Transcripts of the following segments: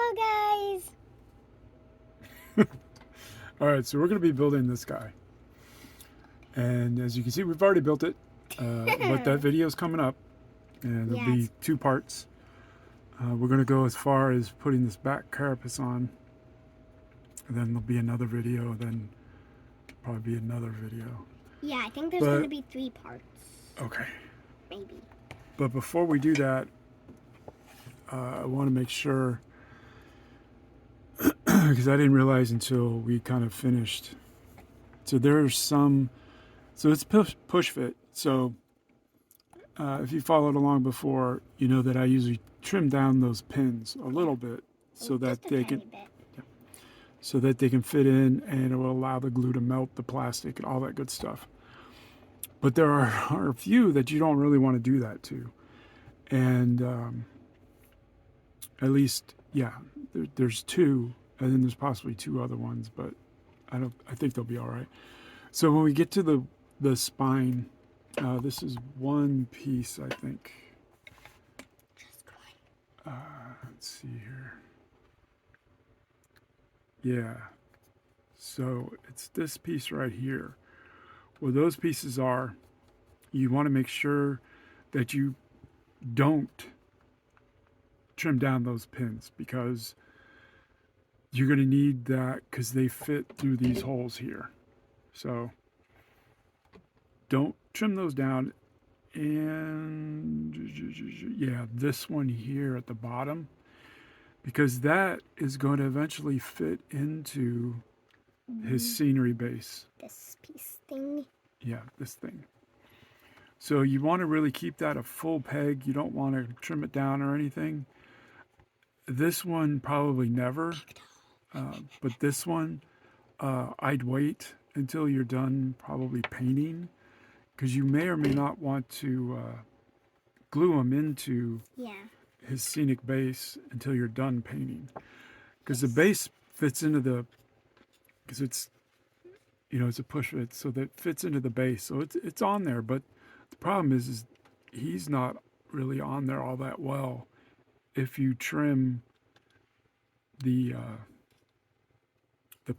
Hello, guys. All right, so we're going to be building this guy. And as you can see, we've already built it. But that video is coming up. And there'll be 2 parts. We're going to go as far as putting this back carapace on. And then there'll be another video. Then probably be another video. Yeah, I think there's going to be 3 parts. Okay. Maybe. But before we do that, I want to make sure, because I didn't realize until we kind of finished. So there's some, so it's push fit. So if you followed along before, you know that I usually trim down those pins a little bit so that they can, so that they can fit in, and it will allow the glue to melt the plastic and all that good stuff. But there are a few that you don't really want to do that to, and at least, yeah, there's 2, and then there's possibly 2 other ones, but I think they'll be all right. So when we get to the spine, this is one piece, I think. Let's see here. Yeah. So it's this piece right here. Where those pieces are, you want to make sure that you don't trim down those pins, because you're going to need that, because they fit through these holes here. So don't trim those down. And yeah, this one here at the bottom, because that is going to eventually fit into his scenery base. This piece thing. Yeah, this thing. So you want to really keep that a full peg. You don't want to trim it down or anything. This one probably never, but this one I'd wait until you're done probably painting, because you may or may not want to glue him into his scenic base until you're done painting, because the base fits into the, because it's, you know, it's a push fit, so that fits into the base, so it's on there. But the problem is he's not really on there all that well if you trim the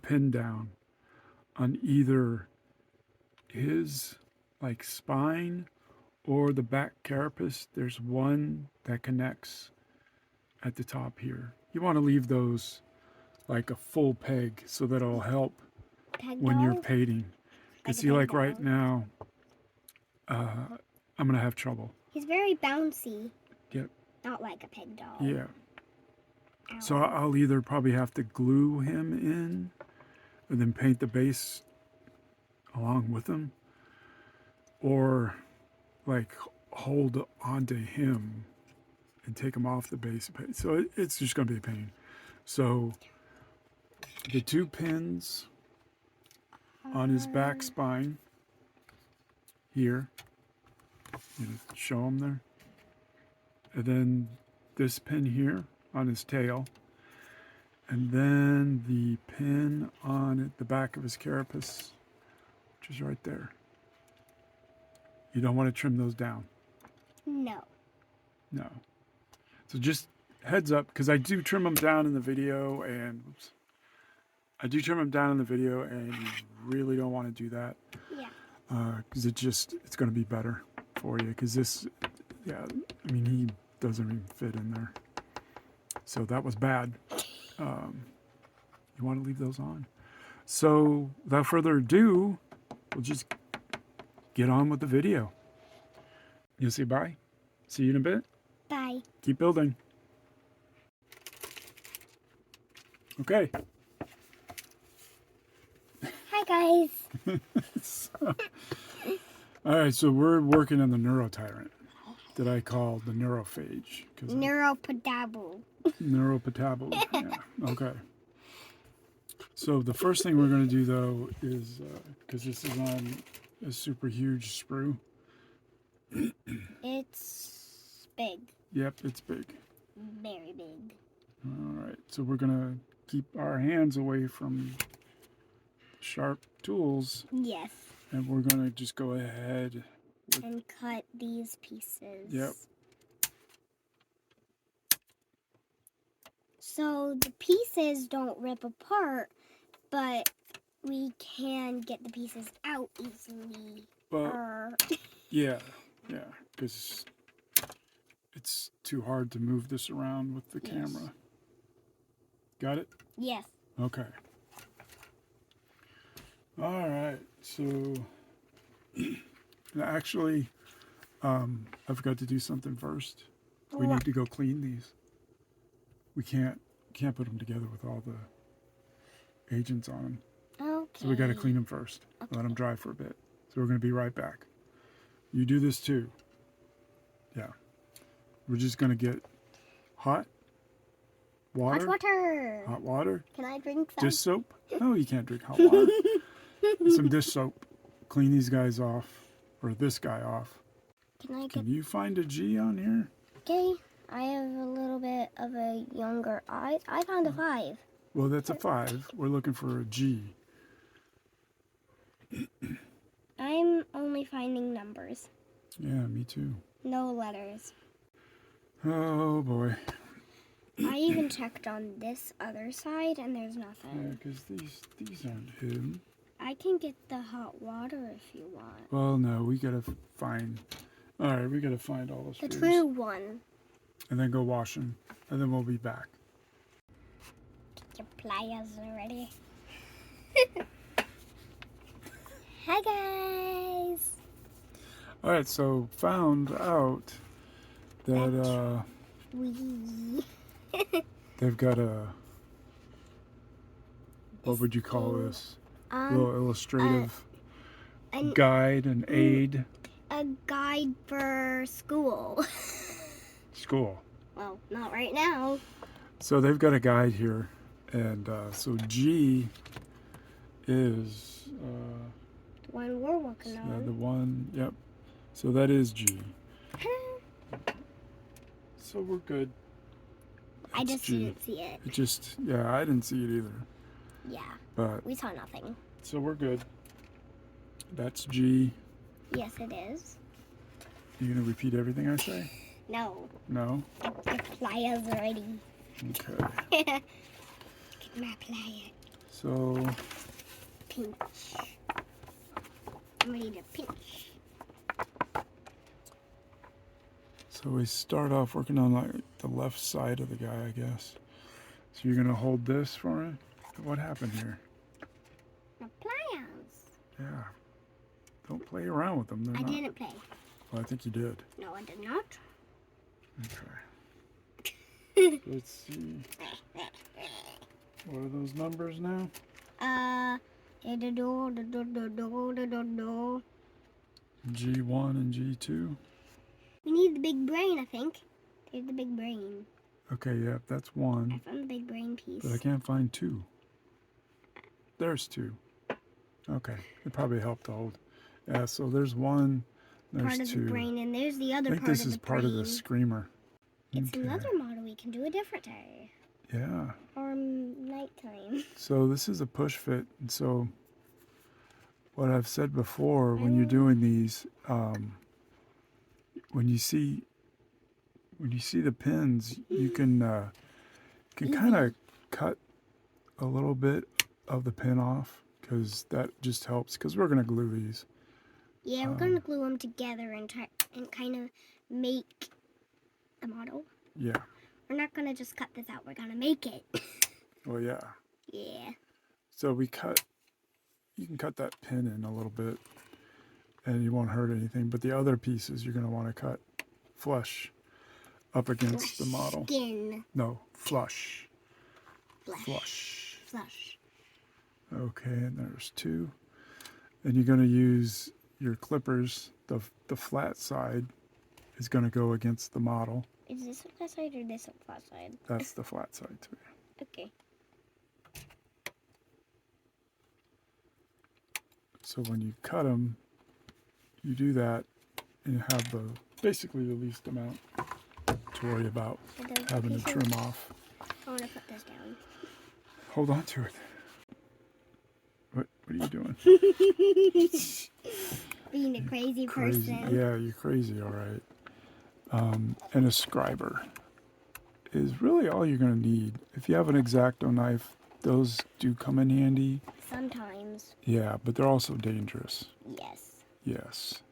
pin down on either his like spine or the back carapace. There's one that connects at the top here. You want to leave those like a full peg, so that it'll help when you're painting. Because see, like right now, I'm gonna have trouble. He's very bouncy. Yep. Not like a peg doll. Yeah. Ow. So I'll either probably have to glue him in and then paint the base along with him, or like hold onto him and take him off the base. So it's just going to be a pain. So the 2 pins on his back spine here, you know, show him there, and then this pin here on his tail, and then the pin on the back of his carapace, which is right there. You don't want to trim those down. No. No. So just heads up, because I do trim them down in the video, and oops, I do trim them down in the video, and you really don't want to do that. Yeah. Because it's going to be better for you. Because this, yeah, I mean, he doesn't even fit in there. So that was bad. You want to leave those on. So without further ado, we'll just get on with the video. You'll say bye. See you in a bit. Bye. Keep building. Okay. Hi, guys. All right, so we're working on the Neurotyrant that I call the Neurophage. Neuropotable. Neuropotable, yeah. Okay. So the first thing we're going to do, though, is, because this is on a super huge sprue. It's big. Yep, it's big. Very big. All right, so we're going to keep our hands away from sharp tools. Yes. And we're going to just go ahead and cut these pieces. Yep. So the pieces don't rip apart, but we can get the pieces out easily. Well, yeah, because it's too hard to move this around with the camera. Got it? Yes. Okay. All right, so actually, I forgot to do something first. We need to go clean these. We can't put them together with all the agents on them. Okay. So we got to clean them first. Okay. Let them dry for a bit. So we're going to be right back. You do this too. Yeah. We're just going to get hot water. Hot water. Hot water. Can I drink some? Dish soap. No, you can't drink hot water. Some dish soap. Clean these guys off, or this guy off. Can you find a G on here? Okay. I have a little bit of a younger eye. I found a 5. Well, that's a 5. We're looking for a G. I'm only finding numbers. Yeah, me too. No letters. Oh boy. I even checked on this other side and there's Yeah, nothing. because these aren't hidden. I can get the hot water if you want. Well, no, we gotta find. All right, we gotta find all those. The screws. true one. And then go wash them, and then we'll be back. Get your pliers ready. Hi guys. All right, so found out that We. they've got a. What would you call this? Little illustrative guide and aid. A guide for school. School. Well, not right now. So they've got a guide here, and so G is The one we're working on. the one. Yep. So that is G. So we're good. I That's just G. didn't see it. It just, yeah, I didn't see it either. Yeah, But we saw nothing. so we're good. That's G. Yes, it is. You gonna repeat everything I say? No. No. Get your pliers ready. Okay. Get my pliers. So Pinch. I'm ready to pinch. so we start off working on like the left side of the guy, I guess. So you're gonna hold this for me? What happened here? My pliers. Yeah. Don't play around with them. They're I not. didn't play. Well, I think you did. No, I did not. Okay. Let's see. What are those numbers now? G1 and G2. We need the big brain, I think. There's the big brain. Okay, yeah, that's I one. found the big brain piece. But I can't find 2. There's 2. Okay, it probably helped to hold. Yeah, so there's 1. There's Part of 2. the brain, and there's the other I think part this of is the part brain. of the screamer. It's Okay. another model we can do a different day. Yeah. Or nighttime. So this is a push fit, and so what I've said before, when you're doing these, when you see the pins, you can kind of cut a little bit of the pin off, because that just helps. Because we're gonna glue these. Yeah, we're gonna glue them together and try and kind of make the model. Yeah. We're not gonna just cut this out. We're gonna make it. Well, yeah. Yeah. So you can cut that pin in a little bit, and you won't hurt anything. But the other pieces you're gonna want to cut flush up against the model. Skin. No, flush. Flush. Flush. Okay, and there's 2. And you're going to use your clippers. The flat side is going to go against the model. Is this a flat side or this a flat side? That's the flat side to me. Okay. So when you cut them, you do that, and you have basically the least amount to worry about having to trim off. I want to put this down. Hold on to it. What are you doing? Being a crazy person. Yeah, you're crazy, all right. And a scriber is really all you're going to need. If you have an X-Acto knife, those do come in handy. Sometimes. Yeah, but they're also dangerous. Yes. Yes.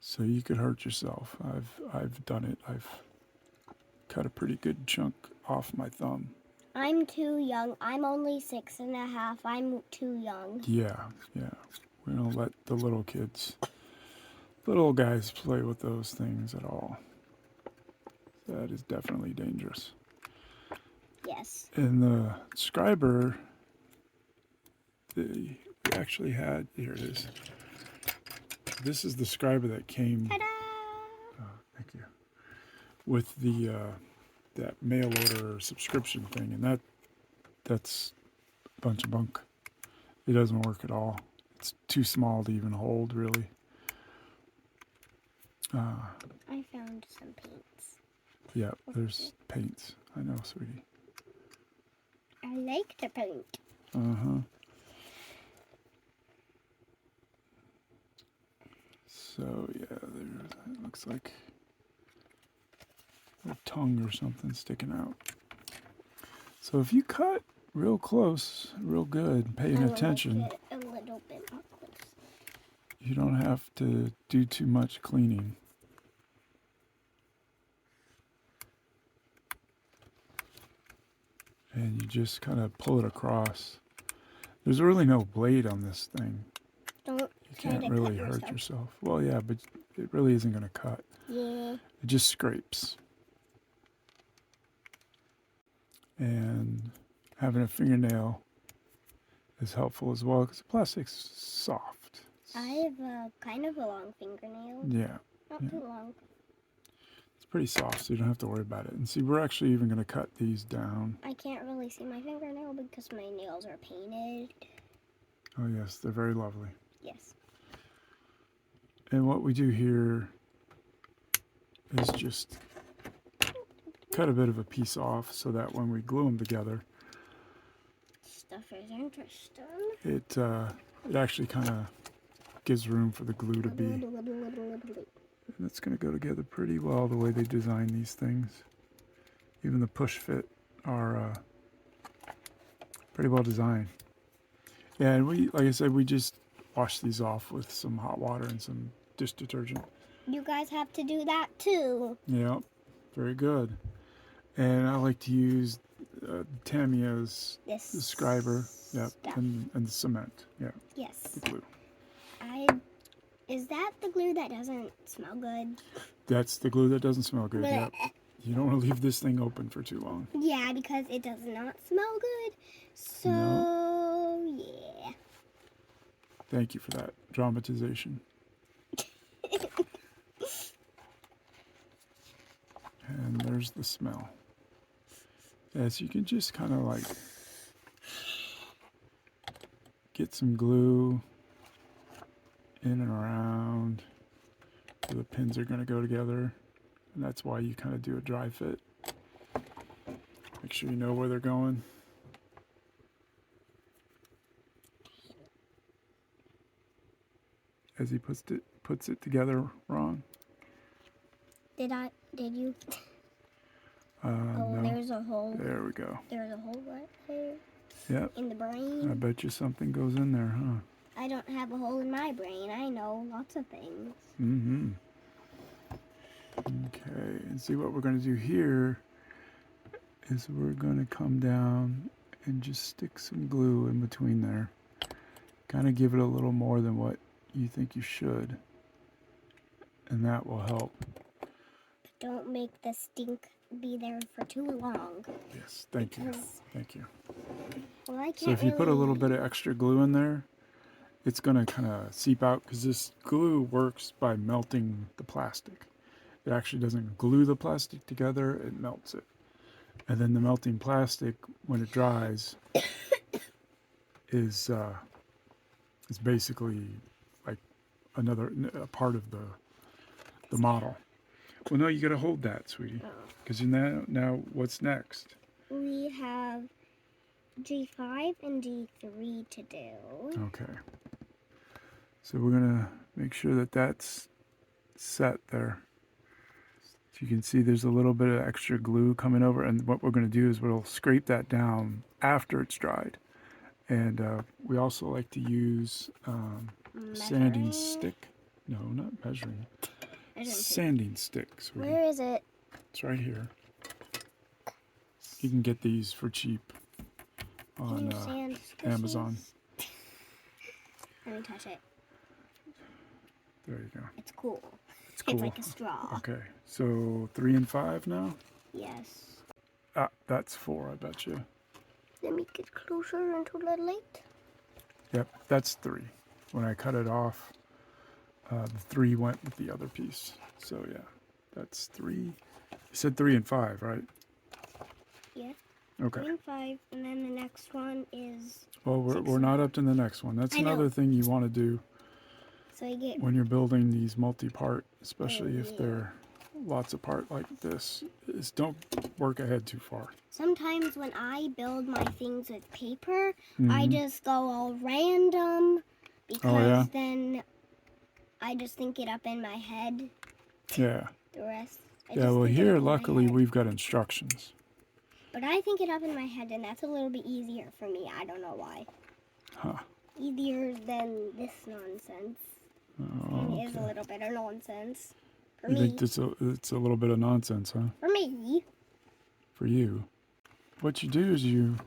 So you could hurt yourself. I've done it. I've cut a pretty good chunk off my thumb. I'm too young. I'm only 6.5. I'm too young. Yeah. We don't let the little guys play with those things at all. That is definitely dangerous. Yes. And the scriber, we actually had, here it is. This is the scriber that came, Ta-da! thank you, with the that mail order subscription thing, and that's a bunch of bunk. It doesn't work at all. It's too small to even hold, really. I found some paints. Yeah, there's paints. I know, sweetie. I like to paint. Uh-huh. So, yeah, it looks like a tongue or something sticking out. So if you cut real close, real good, paying attention, Get a little bit more close. you don't have to do too much cleaning. And you just kind of pull it across. There's really no blade on this thing. Don't You can't really hurt yourself. Well, yeah, but it really isn't going to cut. Yeah. It just scrapes. And having a fingernail is helpful as well because the plastic's soft. I have a kind of a long fingernail. Yeah. Not too long. It's pretty soft, so you don't have to worry about it. And see, we're actually even going to cut these down. I can't really see my fingernail because my nails are painted. Oh, yes, they're very lovely. Yes. And what we do here is just cut a bit of a piece off so that when we glue them together, Stuff is interesting. it actually kind of gives room for the glue to be. And it's going to go together pretty well the way they design these things. Even the push fit are pretty well designed. Yeah, and we, like I said, we just wash these off with some hot water and some dish detergent. You guys have to do that too. Yeah, very good. And I like to use Tamiya's scriber, yep, and the cement, yeah. Yes. The glue. Is that the glue that doesn't smell good? That's the glue that doesn't smell good, yep. You don't want to leave this thing open for too long. Yeah, because it does not smell good. So, yeah. Thank you for that dramatization. And there's the smell. Yes, you can just kind of like get some glue in and around where the pins are going to go together. And that's why you kind of do a dry fit. Make sure you know where they're going. As he puts it together wrong. Did you? No. There's a hole. There we go. There's a hole right there. Yep. In the brain. I bet you something goes in there, huh? I don't have a hole in my brain. I know lots of things. Mm-hmm. Okay, and see what we're going to do here is we're going to come down and just stick some glue in between there. Kind of give it a little more than what you think you should. And that will help. Don't make the stink be there for too long. Yes, thank you. Thank you. Well, I can't So if you put a little bit of extra glue in there, it's going to kind of seep out because this glue works by melting the plastic. It actually doesn't glue the plastic together, it melts it. And then the melting plastic, when it dries, is basically like a part of the model. Well, no, you got to hold that, sweetie, because now what's next? We have G5 and G3 to do. Okay. So we're gonna make sure that that's set there. So you can see there's a little bit of extra glue coming over, and what we're going to do is we'll scrape that down after it's dried. And we also like to use sanding Measuring. stick. No, not measuring. Measuring tape. Sanding stick. Sweetie. Where is it? It's right here. You can get these for cheap on Amazon. Let me touch it. There you go. It's cool. It's cool. It's like a straw. Okay, so 3 and 5 now? Yes. Ah, that's 4, I bet you. Let me get closer into the light. Yep, that's 3. When I cut it off, the 3 went with the other piece. So yeah, that's 3. You said 3 and 5, right? Yeah. Okay. 3 and 5, and then the next one is... Well, we're not up to the next one. That's another thing you want to do so I get... when you're building these multi-part, especially if they're lots of part like this, is don't work ahead too far. Sometimes when I build my things with paper, I just go all random because then I just think it up in my head. Yeah. The rest. Yeah, well here luckily we've got instructions. But I think it up in my head, and that's a little bit easier for me. I don't know why. Huh. Easier than this nonsense. Oh, And it is a little bit of nonsense. For you me. think it's a little bit of nonsense, huh? For me. For you. What you do is you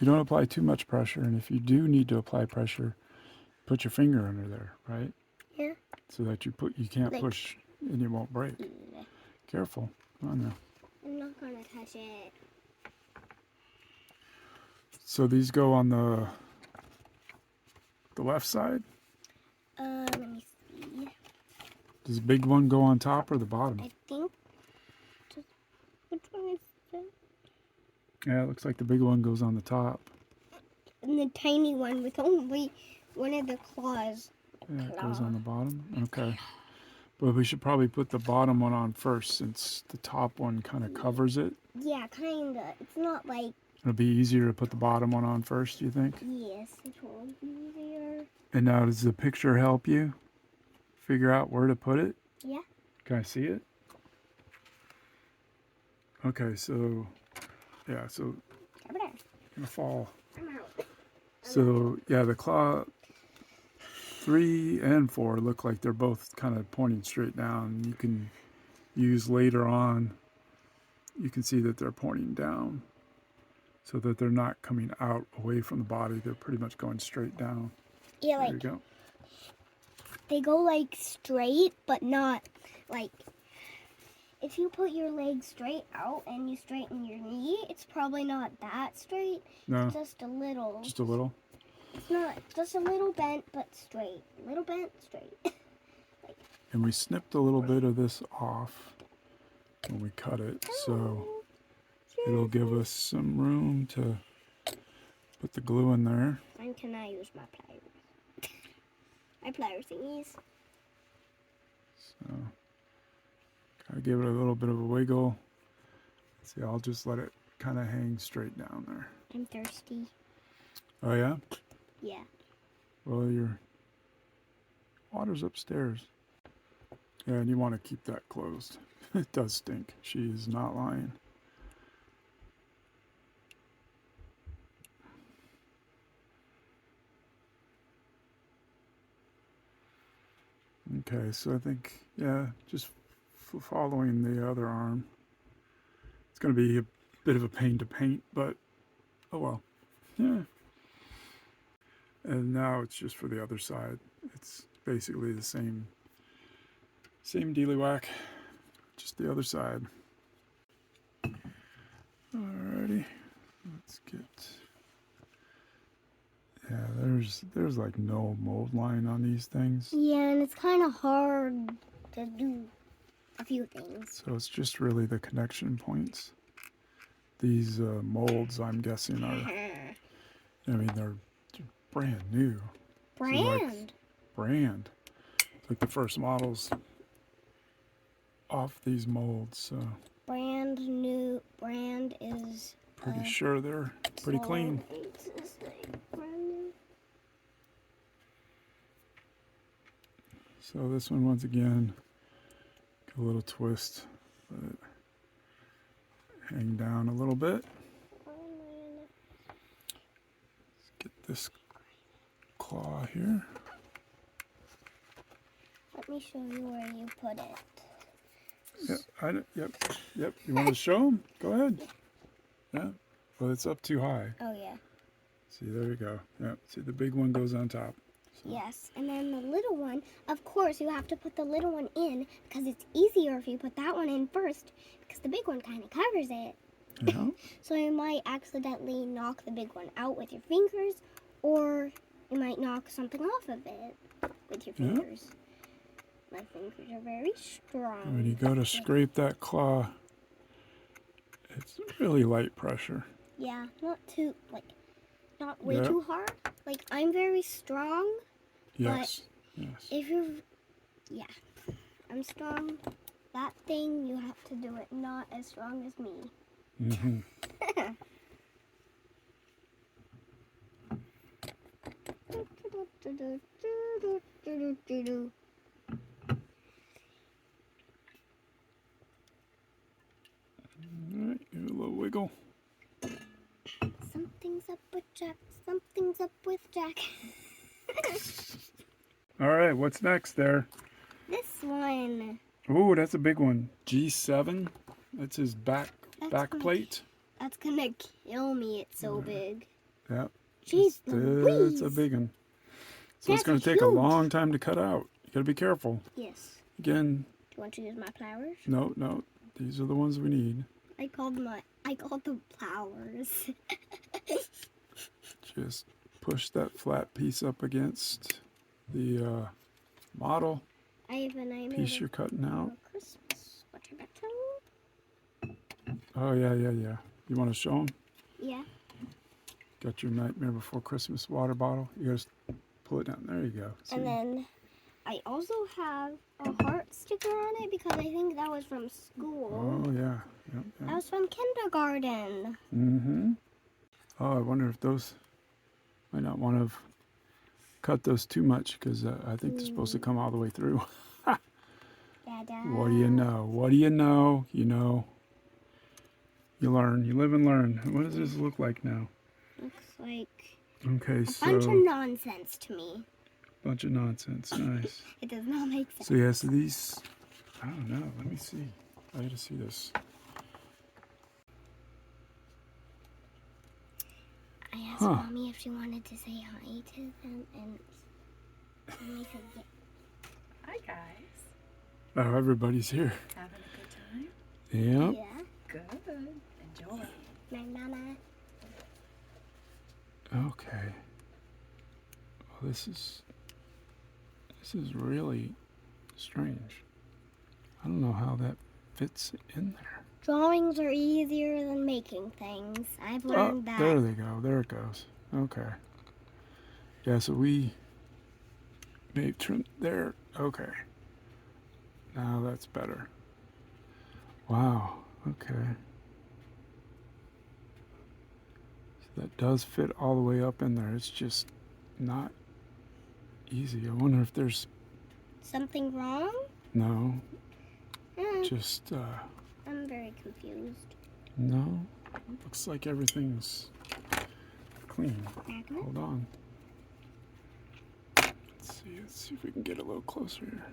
don't apply too much pressure, and if you do need to apply pressure, put your finger under there, right? Yeah. So that you can't push and it won't break. Careful. Come on now. I'm not gonna touch it. So these go on the left side? Let me see. Does the big one go on top or the bottom? I think. Which one is that? Yeah, it looks like the big one goes on the top. And the tiny one with only one of the claws. Yeah, it goes on the bottom. Okay. But we should probably put the bottom one on first since the top one kind of covers it. Yeah, kinda. It's not like... It'll be easier to put the bottom one on first, do you think? Yes, it will be easier. And now does the picture help you figure out where to put it? Yeah. Can I see it? Okay, so, yeah, so Over there. I'm gonna fall. I'm out. So, yeah, the claw 3 and 4 look like they're both kind of pointing straight down. You can use later on, you can see that they're pointing down so that they're not coming out away from the body. They're pretty much going straight down. Yeah, There you go. They go like straight, but not like... If you put your leg straight out and you straighten your knee, it's probably not that straight. No. It's just a little. Just a little? It's not, just a little bent, but straight. A little bent, straight. And we snipped a little bit of this off when we cut it, so it'll give us some room to put the glue in there. When can I use my pliers? My pliers thingies. So, kind of give it a little bit of a wiggle. See, I'll just let it kind of hang straight down there. I'm thirsty. Oh yeah? Yeah. Well, your water's upstairs. Yeah, and you want to keep that closed. It does stink. She's not lying. Okay, so I think, yeah, just following the other arm. It's going to be a bit of a pain to paint, but oh well. Yeah. And now it's just for the other side. It's basically the same dealy-whack, just the other side. Alrighty, let's get... Yeah, there's like no mold line on these things. Yeah, and it's kind of hard to do a few things. So it's just really the connection points. These molds, I'm guessing, are... I mean, they're brand new. Brand? So like, brand. Like the first models off these molds, so... Brand new. Brand is... Pretty sure they're pretty clean. So this one, once again, a little twist. Let it hang down a little bit. Let's get this claw here. Let me show you where you put it. Yep. You want to show them? Go ahead. Yeah. Well, it's up too high. Oh, yeah. See, there you go. Yep. See, the big one goes on top. So. Yes, and then the little one, of course, you have to put the little one in because it's easier if you put that one in first because the big one kind of covers it. Yeah. So you might accidentally knock the big one out with your fingers, or you might knock something off of it with your fingers. My fingers are very strong. When you go to scrape that claw, it's really light pressure. Yeah, not way too hard. Like, I'm very strong. Yes. But if you're, I'm strong. That thing, you have to do it not as strong as me. Mm-hmm. All right, give it a little wiggle. Something's up with Jack. Something's up with Jack. All right, what's next there? This one. Oh, that's a big one. G7. That's his back plate. That's gonna kill me. It's so big. Yep. Jeez It's a big one. So it's going to take a long time to cut out. You got to be careful. Yes. Again. Do you want to use my pliers? No. These are the ones we need. I called them flowers. Just push that flat piece up against the model piece you're cutting out. Christmas water bottle. Oh, yeah. You want to show them? Yeah. Got your Nightmare Before Christmas water bottle. You just pull it down. There you go. See? And then I also have a heart sticker on it because I think that was from school. Oh, yeah. Yep. That was from kindergarten. Mm-hmm. Oh, I wonder if those might not want to have cut those too much because I think they're supposed to come all the way through. Dada. What do you know? What do you know? You know. You learn. You live and learn. What does this look like now? Looks like a bunch of nonsense to me. Bunch of nonsense. Nice. It does not make sense. So yeah, so these, I don't know. Let me see. I got to see this. I asked Mommy if she wanted to say hi to them, and Mommy said yeah. Hi guys. Oh, everybody's here. Having a good time? Yep. Yeah. Good. Enjoy. My mama. Okay. Well, this is really strange. I don't know how that fits in there. Drawings are easier than making things. I've learned that. There they go. There it goes. Okay. Yeah, so we may have trimmed there. Okay. Now that's better. Wow. Okay. So that does fit all the way up in there. It's just not easy. I wonder if there's Something wrong? no. Hmm. Just I'm very confused. no. Looks like everything's clean. Hold on. Let's see if we can get a little closer here.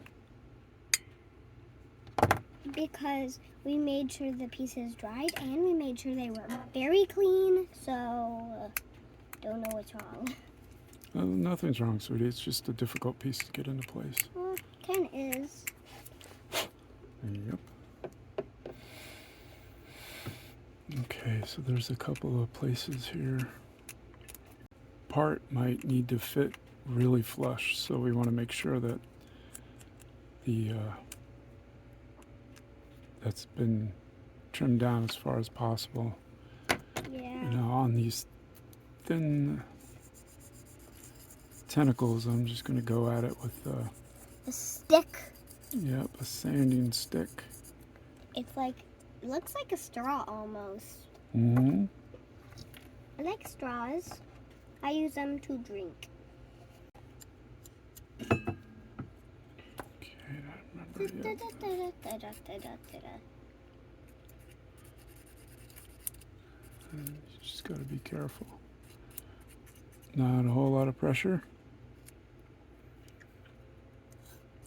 Because we made sure the pieces dried and we made sure they were very clean, so don't know what's wrong. Nothing's wrong, sweetie. It's just a difficult piece to get into place. Well, kind of is. Yep. Okay, so there's a couple of places here. Part might need to fit really flush, so we want to make sure that the that's been trimmed down as far as possible. Yeah. You know, on these thin tentacles, I'm just going to go at it with a stick. Yep, a sanding stick. It's like, it looks like a straw almost. Mm-hmm. I like straws. I use them to drink. Okay, I remember. Yep. And you just got to be careful. Not a whole lot of pressure.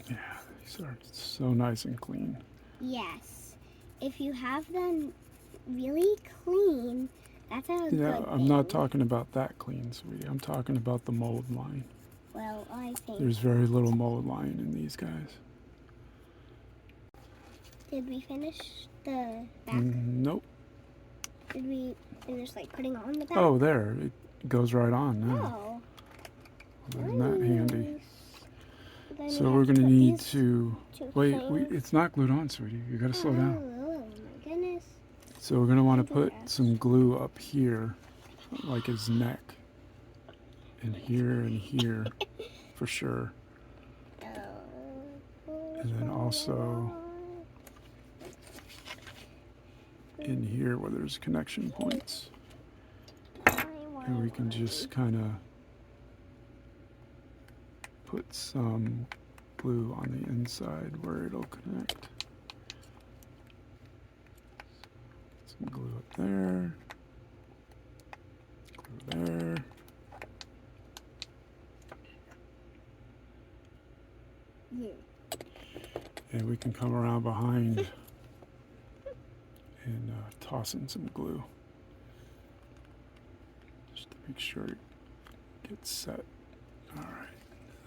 Yeah, these are so nice and clean. Yes. If you have them really clean, that's a Yeah, good I'm thing. not talking about that clean, sweetie. I'm talking about the mold line. Well, I think. There's very little mold line in these guys. Did we finish the back? Nope. Did we finish like putting on the back? Oh, there. It goes right on now. Oh. Isn't that handy? Nice. Then So we we're have going to put need these to... two Wait, things. it's not glued on, sweetie. You got to slow down. Oh my goodness. So we're going to want to put Yes. some glue up here, like his neck. And here, for sure. And then also in here where there's connection points. And we can just kind of put some glue on the inside where it'll connect. Some glue up there. Glue there. Yeah. And we can come around behind and toss in some glue. Just to make sure it gets set. Alright.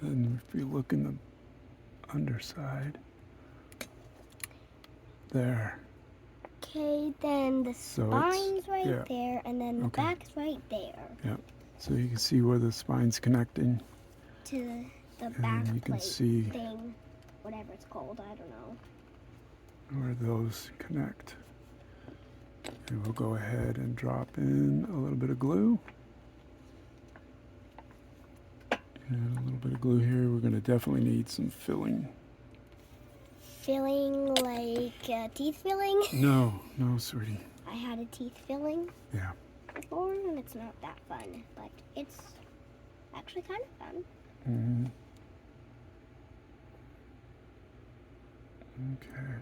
Then if you look in the underside, there. Okay, then the So it's- spine's right yeah. there, and then the Okay. back's right there So you can see where the spine's connecting. to the And back you can plate see thing, whatever it's called. I don't know. where those connect. And we'll go ahead and drop in a little bit of glue. And a little bit of glue here. We're going to definitely need some filling. Filling like teeth filling. No, sweetie. I had a teeth filling Yeah. before, and it's not that fun, but it's actually kind of fun. Mm-hmm. Okay.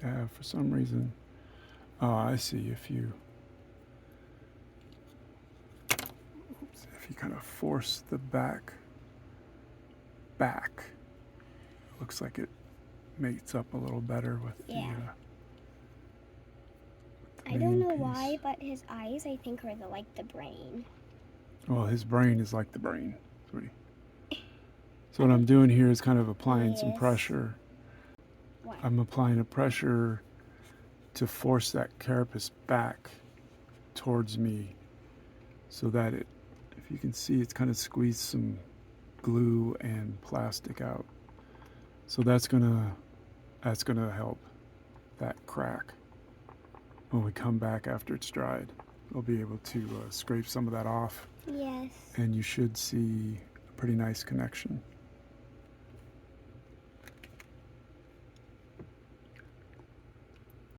Yeah, for some reason. Oh, I see. If you kind of force the back, looks like it mates up a little better with Yeah. the I don't main know piece. why, but his eyes, I think, are like the brain. Well, his brain is like the brain, sweetie. So what I'm doing here is kind of applying some Yes. pressure. What? I'm applying a pressure to force that carapace back towards me so that it, if you can see, it's kind of squeezed some glue and plastic out. So that's gonna help that crack. When we come back after it's dried, we'll be able to scrape some of that off, Yes. and you should see a pretty nice connection.